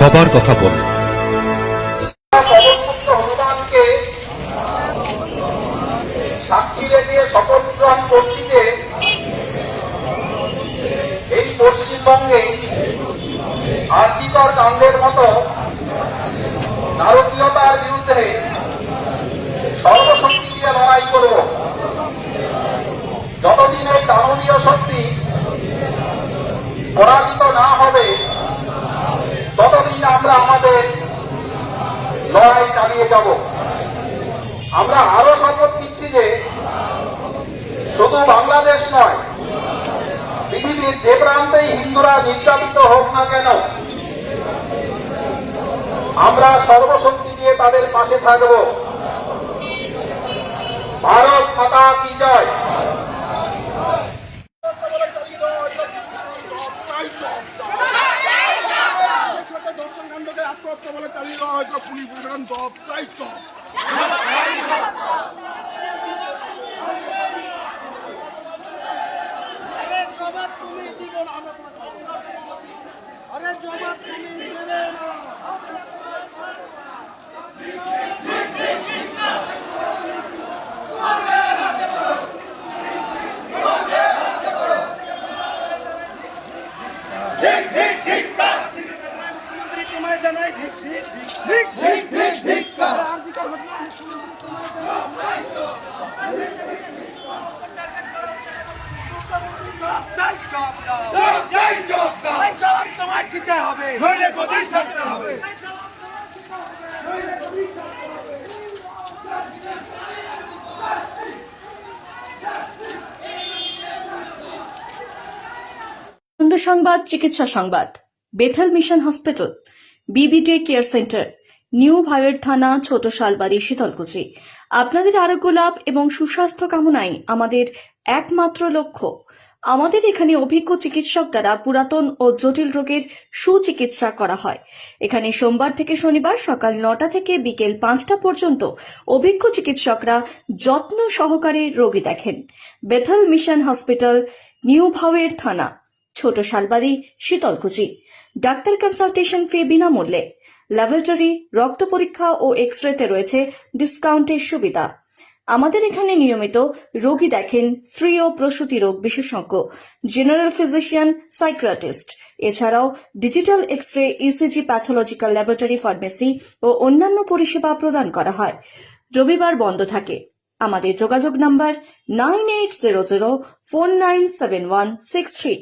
সবার কথা বলে। হনুমানকে সাক্ষী রেখে শপথ গ্রহণ করছি যে এই পশ্চিমবঙ্গে আর্থিকর কাণ্ডের মতো নারকীয়তার বিরুদ্ধে সর্বশক্তি দিয়ে লড়াই করব। যতদিন এই দানবীয় শক্তি পরাজিত না হবে ততদিন আমরা আমাদের লড়াই চালিয়ে যাব। আমরা আরো শপথ নিচ্ছি যে শুধু বাংলাদেশ নয়, পৃথিবীর যে প্রান্তেই হিন্দুরা নির্যাতিত হোক না কেন, আমরা সর্বশক্তি দিয়ে তাদের পাশে থাকব। ভারত মাতা কি জয়। দর্শন কাণ্ডকে আত্মহত্যা বলে চালিয়ে দেওয়া হয়তো পুলিশ প্রশাসন সব চাই সব। জবাব তুমি দিবে না, আরে জবাব তুমি দেবে না। তোমায় জানাই তোমায় দিতে হবে, নইলে গদি ছাড়তে হবে। সংবাদ, চিকিৎসা সংবাদ। Bethell mission hospital, বিবিডি care centre, new ভাইয়ের থানা, ছোট শালবাড়ি, শীতলকুচি। আপনাদের আরোগ্য লাভ এবং সুস্বাস্থ্য কামনাই আমাদের একমাত্র লক্ষ্য। আমাদের এখানে অভিজ্ঞ চিকিৎসক দ্বারা পুরাতন ও জটিল রোগের সুচিকিৎসা করা হয়। এখানে সোমবার থেকে শনিবার সকাল 9টা থেকে বিকেল 5টা পর্যন্ত অভিজ্ঞ চিকিৎসকরা যত্ন সহকারে রোগী দেখেন। বেথেল মিশন হসপিটাল, নিউ ভাইয়ের থানা, ছোট শালবাড়ি, শীতলকুচি। ডাক্তার কনসালটেশন ফি বিনামূল্যে। ল্যাবরেটরি, রক্ত পরীক্ষা ও এক্স-রেতে রয়েছে ডিসকাউন্টের সুবিধা। আমাদের এখানে নিয়মিত রোগী দেখেন স্ত্রী ও প্রসূতি রোগ বিশেষজ্ঞ, জেনারেল ফিজিশিয়ান, সাইকিয়াট্রিস্ট। এছাড়াও digital X-ray, ECG, pathological laboratory, pharmacy ও অন্যান্য পরিষেবা প্রদান করা হয়। রবিবার বন্ধ থাকে। আমাদের যোগাযোগ নাম্বার 9800497163।